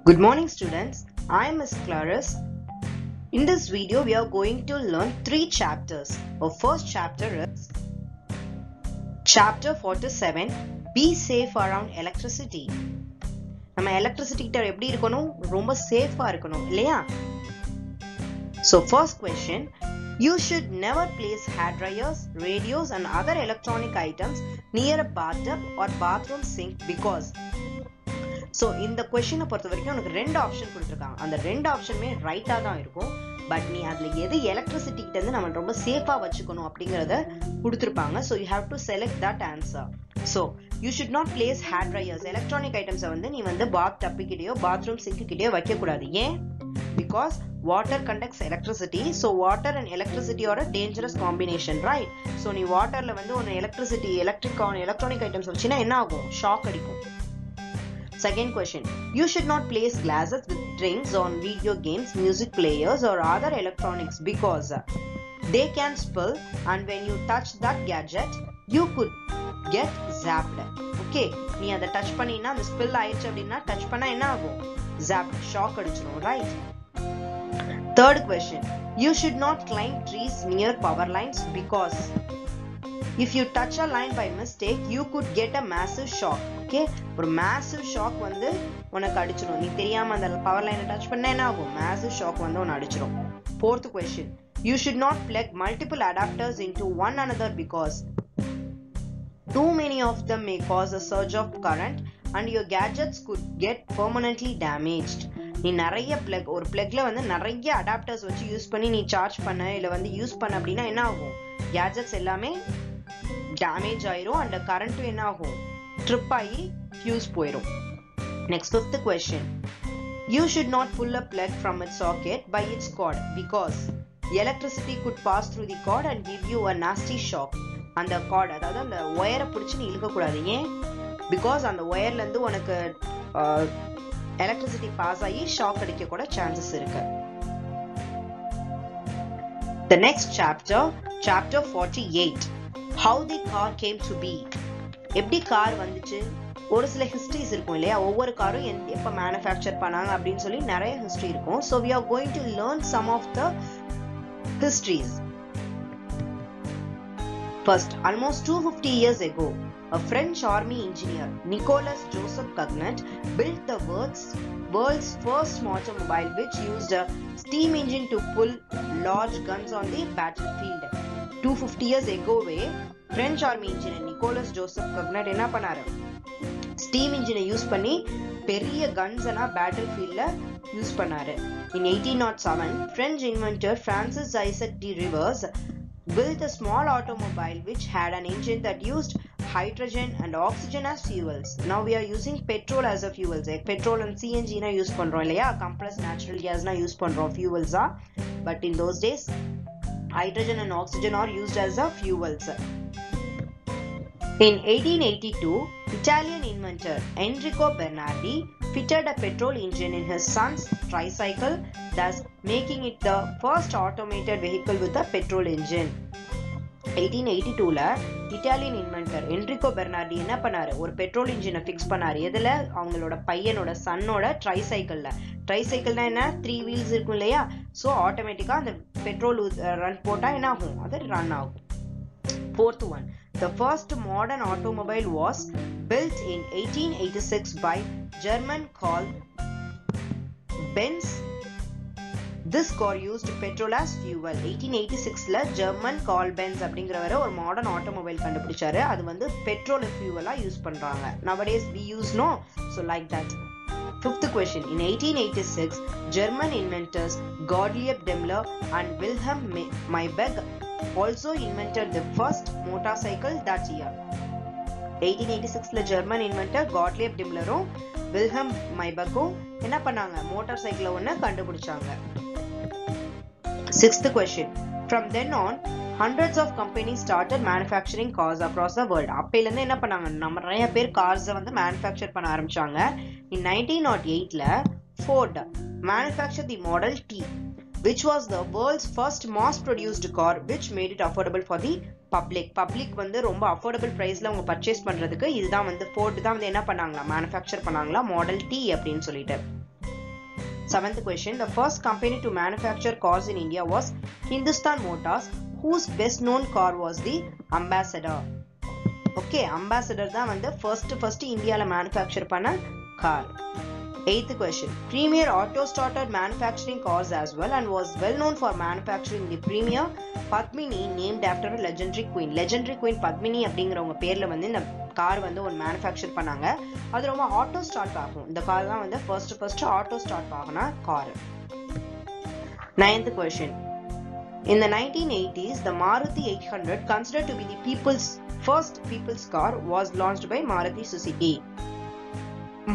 Good morning students, I am Ms. Claris. In this video we are going to learn 3 chapters. Our first chapter is Chapter 47, Be Safe Around Electricity. நம்ம electricity கிட்ட எப்படி இருக்கணும்? ரொம்ப சேஃபா இருக்கணும் இல்லையா? So first question, you should never place hair dryers, radios and other electronic items near a bathtub or bathroom sink because so இந்த கொஸ்டினை பொறுத்த வரைக்கும் உனக்கு 2 ஆப்ஷன் கொடுத்துருக்காங்க. அந்த 2 ஆப்ஷனுமே ரைட்டாக தான் இருக்கும். பட் நீ அதில் எது எலக்ட்ரிசிட்டி கிட்ட இருந்து நம்ம ரொம்ப சேஃபாக வச்சுக்கணும் அப்படிங்கிறத கொடுத்துருப்பாங்க. So you have to select that answer. So you should not place hair dryers, electronic ஐட்டம்ஸை வந்து நீ வந்து பாத் டப்பிக்கிட்டேயோ பாத்ரூம் சிங்க்குக்கிட்டேயோ வைக்கக்கூடாது. ஏன்? Because water conducts electricity. So water and எலக்ட்ரிசிட்டியோட டேஞ்சரஸ் காம்பினேஷன், ரைட்? ஸோ நீ வாட்டரில் வந்து ஒன்று எலக்ட்ரானிக் ஐட்டம்ஸ் வச்சுன்னா என்ன ஆகும்? ஷாக் அடிக்கும். Second question, you should not place glasses with drinks on video games, music players or other electronics because they can spill and when you touch that gadget, you could get zapped. Okay, நீ அதை touch பண்ணினா அந்த spill ஆயிடுச்சு அப்படின்னா touch பண்ணா என்ன ஆகும்? Zapped, shock அடிச்சிடும், right? Third question, you should not climb trees near power lines because if you touch a line by mistake, you could get a massive shock. Okay, ஒரு massive shock வந்து உனக்கு அடிச்சிடும். நீ தெரியாம அந்த பவர் லைனை touch பண்ணா என்ன ஆகும்? massive shock வந்து உன்னை அடிச்சிடும். Fourth question, you should not plug multiple adapters into one another because too many of them may cause a surge of current and your gadgets could get permanently damaged. நீ நிறைய ஒரு பிளக்ல வந்து நிறைய adapters வச்சு use பண்ணி நீ charge பண்ண இல்ல வந்து யூஸ் பண்ண அப்படின்னா என்ன ஆகும்? கேஜெட்ஸ் எல்லாமே டேமேஜ் ஆயிரும் and கரண்ட் என்ன ஆகும்? ட்ரிப் ஆகி ஃபியூஸ் போயிடும். Next fifth question, you should not pull a plug from its socket by its cord because electricity could pass through the cord and give you a nasty shock. அந்த card, அதாவது அந்த ஒயரை பிடிச்சி நீ இழுக்கக்கூடாது. ஏன்? Because அந்த ஒயர்ல இருந்து உனக்கு எலக்ட்ரிசிட்டி பாஸ் ஆகி ஷாக் அடிக்க கூட சான்சஸ் இருக்கு. The next chapter, chapter 48, how the car came to be. எப்படி கார் வந்துச்சு? ஒரு சில ஹிஸ்டரிஸ் இருக்கும் இல்லையா? ஒவ்வொரு காரும் எப்ப மேனுஃபேக்சர் பண்ணாங்க அப்படின்னு சொல்லி நிறைய ஹிஸ்டரி இருக்கும். So we are going to learn some of the histories. First, almost 250 years ago, a French army engineer, Nicolas Joseph Cugnot, built the world's first automobile which used a steam engine to pull large guns on the battlefield. 250 years ago French army engineer Nicolas Joseph Cugnot என்ன பண்ணாரு? Steam இன்ஜினை use பண்ணி பெரிய guns எல்லாம் battle ஃபீல்ட்ல use பண்ணாரு. In 1807, French inventor Francis Isaac de Rivers built a small automobile which had an engine that used hydrogen and oxygen as fuels. Now we are using petrol as a fuels. Petrol and CNG na use பண்றோம் இல்லையா? compressed natural gas na use பண்றோம் fuels ஆ. But in those days hydrogen and oxygen are used as a fuels. In 1882, Italian inventor Enrico Bernardi fitted a petrol engine in his son's tricycle, thus making it the first automated vehicle with a petrol engine. 1882ல Italian inventor Enrico Bernardi என்ன பண்ணாரு? ஒரு petrol இன்ஜினை fix பண்ணாரு. எதுல? அவங்களோட பையனோட சன்னோட ட்ரைசைக்கிள்ல. ட்ரைசைக்கிள்னா என்ன? 3 வீல்ஸ் இருக்கும் இல்லையா? ஸோ ஆட்டோமேட்டிக்கா அந்த பெட்ரோல் ரன் போட்டா என்ன ஆகும்? அது ரன் ஆகும். Fourth one, the first modern automobile was built in 1886 by German called Benz. This car used petrol as fuel. 1886ல ஜெர்மன் கால் பென்ஸ் அப்படிங்கிறவரை ஒரு மாடர்ன் ஆட்டோமொபைல் கண்டுபிடிச்சாரு. அது வந்து பெட்ரோல் ஃபியூவலா யூஸ் பண்றாங்க. Nowadays we use no, so like that. Fifth question, in 1886 German inventors Gottlieb Daimler and Wilhelm Maybach also invented the first motorcycle that year. 1886ல German inventor Gottlieb Daimlerம் Wilhelm Maybachம் என்ன பண்ணாங்க? மோட்டார் சைக்கிளை ஒண்ணு கண்டுபிடிச்சாங்க. Sixth question, from then on hundreds of companies started manufacturing cars across the world. அப்பையில இருந்து என்ன பண்ணாங்க? நம்ம நிறைய பேர் கார்ஸை வந்து மேனுஃபேக்சர் பண்ண ஆரம்பிச்சாங்க. In 1908ல Ford manufactured the Model T, which was the world's first mass-produced car, which made it affordable for the public. Public வந்து ரொம்ப affordable priceல அவங்க purchase பண்றதுக்கு இதுதான் வந்து Ford தான் வந்து என்ன பண்ணாங்களா? மேனுஃபேக்சர் பண்ணாங்களா Model T அப்படின்னு சொல்லிட்டு. Seventh question. The first company to manufacture cars in India was Hindustan Motors, whose best known car was the Ambassador. Okay, Ambassador தான் வந்து first இந்தியால manufacture பண்ண car. Eighth question. Premier Auto started manufacturing cars as well and was well known for manufacturing the Premier Padmini, named after a legendary queen. Legendary queen Padmini அப்படிங்கிறவங்க பேர்ல வந்து இந்த car வந்து ஒரு மேனுஃபேக்சர் பண்ணாங்க. அது ரொம்ப ஆட்டோ ஸ்டார்ட் ஆகும். இந்த கார் தான் வந்து ஃபர்ஸ்ட் ஆட்டோ ஸ்டார்ட் ஆகுன car. Ninth question. In the 1980s, the Maruti 800, considered to be the first people's car, was launched by Maruti Suzuki.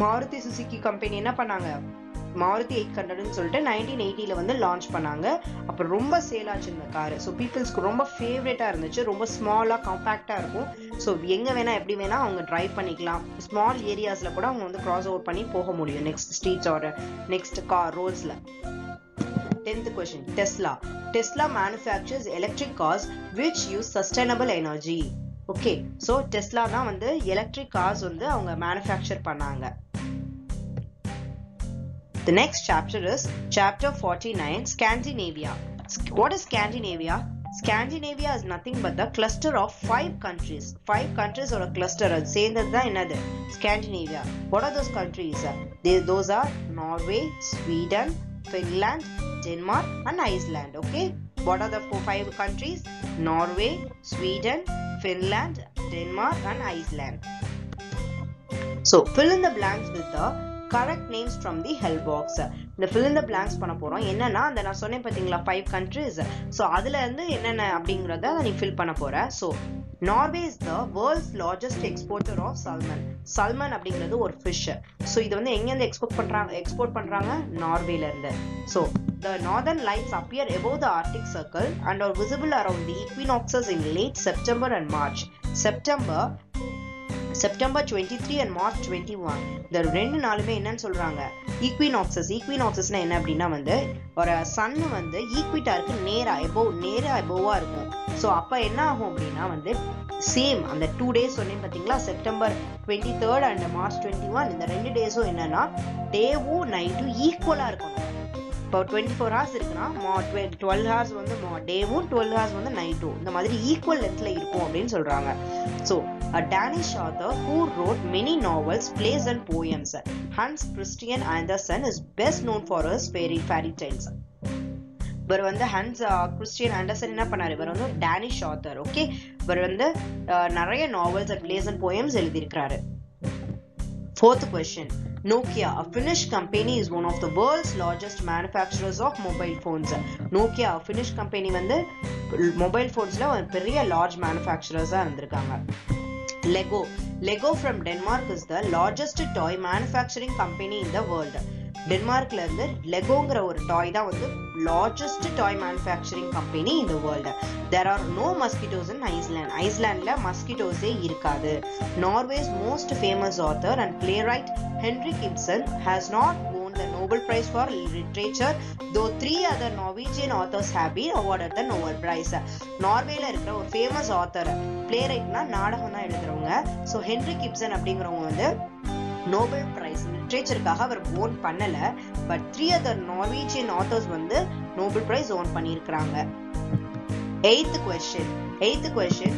Maruti Suzuki company என்ன பண்ணாங்க, Maruti 800 னு சொல்லிட்டு 1980ல வந்து லான்ச் பண்ணாங்க. அப்ப ரொம்ப சேல் ஆச்சு இந்த கார். ஸோ பீப்புள்ஸ்க்கு ரொம்ப ஃபேவரேட்டா இருந்துச்சு. ரொம்ப ஸ்மாலா காம்பாக்டா இருக்கும். ஸோ எங்க வேணா எப்படி வேணா அவங்க டிரைவ் பண்ணிக்கலாம். ஸ்மால் ஏரியாஸ்ல கூட அவங்க வந்து கிராஸ் ஓவர் பண்ணி போக முடியும் next streets or next car ரோட்ஸ்ல. 10th question. Tesla manufactures electric cars which use sustainable energy. Okay, so Tesla தான் வந்து electric cars வந்து அவங்க manufacture பண்ணாங்க. The next chapter is chapter 49, Scandinavia. What is Scandinavia? Scandinavia is nothing but the cluster of 5 countries. 5 countries or a cluster. அது சேர்ந்தது தான் என்னது? Scandinavia. What are those countries? Those are Norway, Sweden, Finland, Denmark and Iceland. Okay, what are the 5 countries? Norway, Sweden, Finland, Denmark and Iceland. So fill in the blanks with the correct names from the help box. இந்த fill in the blanks பண்ண போறோம். என்னன்னா அந்த நான் சொன்னேன் பாத்தீங்களா 5 countries. So அதுல இருந்து என்னென்ன அப்படிங்கறத நீ fill பண்ண போற. So Norway is the world's largest exporter of salmon. Salmon அப்படிங்கிறது ஒரு fish. So இது வந்து எங்க இருந்து எக்ஸ்போர்ட் பண்றாங்க? நார்வேல இருந்து. So the northern lights appear above the Arctic Circle and are visible around the equinoxes in late September and March. September 23 and March 21. இந்த ரெண்டு நாளுமே என்னன்னு சொல்றாங்க? ஈக்வினாக்சஸ்னா என்ன அப்படின்னா வந்து ஒரு சன் வந்து ஈக்விட்டாருக்கு நேரா எபோவா இருக்கும். ஸோ அப்ப என்ன ஆகும் அப்படின்னா வந்து சேம் அந்த 2 days சொன்னேன் பாத்தீங்களா, செப்டம்பர் 23rd அண்ட் மார்ச் 21, இந்த 2 டேஸும் என்னன்னா டேவும் நைட்டும் ஈக்குவலா இருக்கணும். இப்போ 24 hours இருக்குன்னா 12 hours வந்து டேவும் 12 hours வந்து நைட்டும் இந்த மாதிரி ஈக்குவல் லென்த்ல இருக்கும் அப்படின்னு சொல்றாங்க. So a Danish author who wrote many novels, plays and poems, Hans Christian Andersen, is best known for his fairy tales. இவர் வந்து ஹன்ஸ் கிறிஸ்டியன் ஆண்டர்சன் என்ன பண்ணாரு? இவர் வந்து டேனிஷ் ஆத்தர். ஓகே, இவர் வந்து நிறைய novels and plays and poems எழுதியிருக்கிறாரு. 4th question. Nokia, a Finnish company, is one of the world's largest manufacturers of mobile phones. Nokia, a Finnish company வந்து மொபைல் போன்ஸ்ல ஒரு பெரிய லார்ஜ் மேனுஃபேக்சரர்ஸா இருந்திருக்காங்க. Lego from Denmark is the largest toy manufacturing company in the world. டென்மார்க்ல இருந்து லெகோங்கிற ஒரு டாய் தான் வந்து largest toy manufacturing company in the world. There are no mosquitoes in Iceland. ஐஸ்லாண்ட்ல மஸ்கிட்டோஸே இருக்காது. Norway's most famous author and playwright Henrik Ibsen has not won the Nobel Prize for Literature, though 3 other Norwegian authors have been awarded the Nobel Prize. நார்வேல இருக்கிற ஒரு famous author, பிளேரைட்னா நாடகம் தான் எழுதுறவங்க. So Henrik Gibson அப்படிங்கிறவங்க வந்து Nobel prize லிட்ரேச்சருக்காக அவர் won பண்ணல, but 3 other Norwegian authors வந்து நோபல் பிரைஸ் ஓன் பண்ணியிருக்கிறாங்க. 8th question.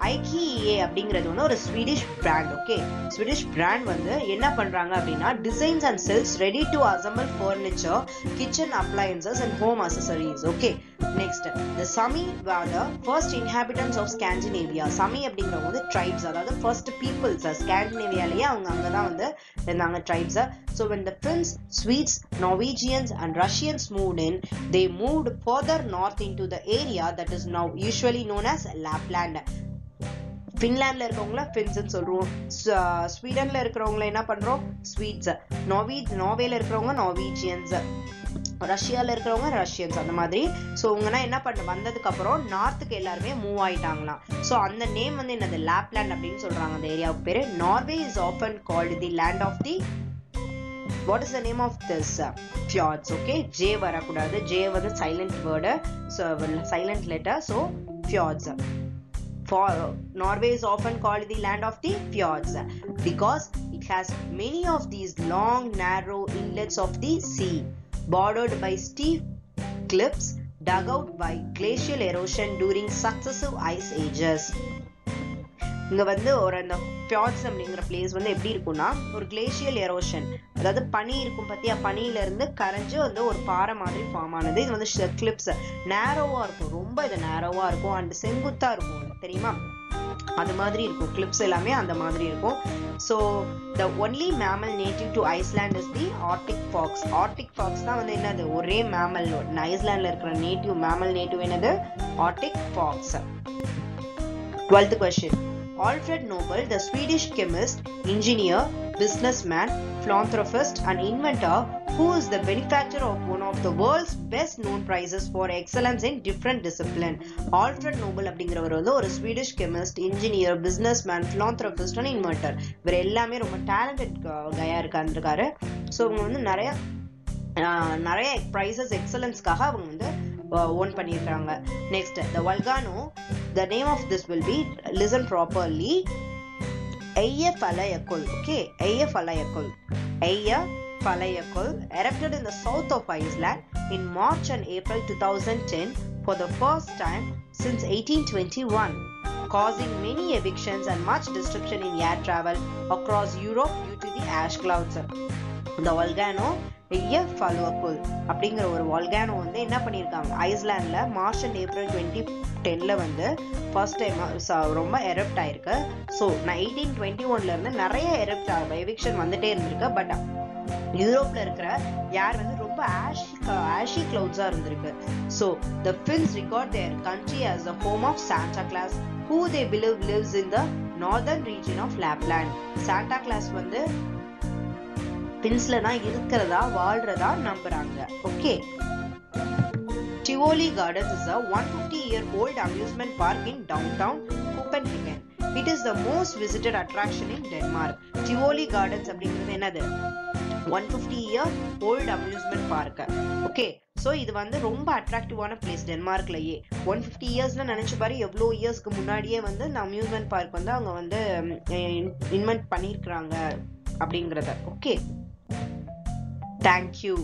IKEA அப்படிங்கிறது வந்து ஒரு Swedish brand. Okay, Swedish brand வந்து என்ன பண்றாங்க அப்படின்னா designs and sells ready to assemble furniture, kitchen appliances and home accessories. Okay, next the Sami were the first inhabitants of Scandinavia. Sami அப்படிங்கிறவங்க வந்து tribes, அதாவது first peoples ஸ்காண்டினேவியாலயே அவங்க அங்கதான் வந்து இருந்தாங்க tribes. So when the Finns, Swedes, Norwegians and Russians moved in, they moved further north into the area that is now usually known as Lapland. ஃபின்லாண்ட்ல இருக்கவங்கள ஃபின்ஸ்ன்னு சொல்றோம், ஸ்வீடன்ல இருக்கிறவங்கள என்ன பண்றோம் ஸ்வீட்ஸ், நார்வேல இருக்கிறவங்க நார்வீஜியன்ஸ், ரஷ்யால இருக்கிறவங்க ரஷ்யன்ஸ், அந்த மாதிரி. ஸோ இவங்கன்னா என்ன பண்ண வந்ததுக்கு அப்புறம் நார்த்துக்கு எல்லாருமே மூவ் ஆயிட்டாங்களாம். ஸோ அந்த நேம் வந்து என்னது லாப்லாண்ட் அப்படின்னு சொல்றாங்க அந்த ஏரியாவுக்கு பேரு. Norway is often called the land of the, what is the name of this fjords? Okay, j வரக்கூடாது, j வந்து silent word, so silent letter. So fjords. For Norway is often called the land of the fjords because it has many of these long narrow inlets of the sea. bordered by steep cliffs dug out by glacial erosion during successive ice ages. இங்க வந்து ஒரு அந்த fjords அப்படிங்கிற place வந்து எப்படி இருக்கும்னா ஒரு glacial erosion, அதாவது பனி இருக்கும் பத்தியா, பனியில இருந்து கரைஞ்சு வந்து ஒரு பாறை மாதிரி ஃபார்ம் ஆனது. இது வந்து கிளிப்ஸ் நேரோவா இருக்கும், ரொம்ப இது நேரோவா இருக்கும் அண்ட் செங்குத்தா இருக்கும் தெரியுமா, அது மாதிரி இருக்கும். கிளிப்ஸ் எல்லாமே அந்த மாதிரி இருக்கும். So the only mammal native to Iceland is the Arctic fox. Arctic fox தான் வந்து என்னது ஒரே mammal. ஐஸ்லாண்ட்ல இருக்கிற நேட்டிவ் mammal நேட்டிவ் என்னது Arctic fox. 12th question. Alfred Nobel, the Swedish chemist, engineer, businessman, philanthropist and inventor, who is the benefactor of one of the world's best known prizes for excellence in different discipline. Alfred Nobel அப்படிங்கிறவர் வந்து ஒரு Swedish chemist, engineer, businessman, philanthropist and inventor. இவர் எல்லாமே ரொம்ப talented கையா இருக்காரு. So அவங்க வந்து நிறைய prizes எக்ஸலன்ஸ்க்காக அவங்க வந்து own பண்ணிருக்காங்க. Next, the volcano, the name of this will be, listen properly, Eyjafjallajökull. Okay, Eyjafjallajökull. Eyjafjallajökull erupted in the south of Iceland in March and April 2010 for the first time since 1821, causing many evictions and much disruption in air travel across Europe due to the ash clouds. The volcano Eyjafjallajökull அப்படிங்கிற ஒரு வால்கானோ வந்து என்ன பண்ணிருக்காங்க, ஐஸ்லாண்ட்ல March and April 2010ல வந்து first time ரொம்ப erupt ஆயிருக்கு. So 1821ல இருந்து நிறைய எவிக்ஷன் வந்துட்டே இருந்திருக்கு. பட் யூரோப்ல இருக்கிற ஏர் வந்து ரொம்ப ஆஷி கிளவுட்ஸா இருந்திருக்கு. So the Finns regard their country as the home of Santa Claus, who they believe lives in the northern region of Lapland. Santa Claus வந்து பின்ஸ்ல தான் இருக்கிறதா வாழ்றதா நம்புறாங்க. Okay, Tivoli Gardens is a 150-year-old amusement park in downtown Copenhagen. It is the most visited attraction in Denmark. Tivoli Gardens அப்படிங்கிறது என்னது 150-year-old amusement park. Okay, so இது வந்து ரொம்ப அட்ராக்டிவான place டென்மார்க்லயே. 150 இயர்ஸ்ல நினைச்சு பாரு எவ்வளோ இயர்ஸ்க்கு முன்னாடியே வந்து இந்த அம்யூஸ்மெண்ட் பார்க் வந்து அவங்க வந்து இன்வென்ட் பண்ணிருக்கிறாங்க அப்படிங்கறத. Okay, thank you.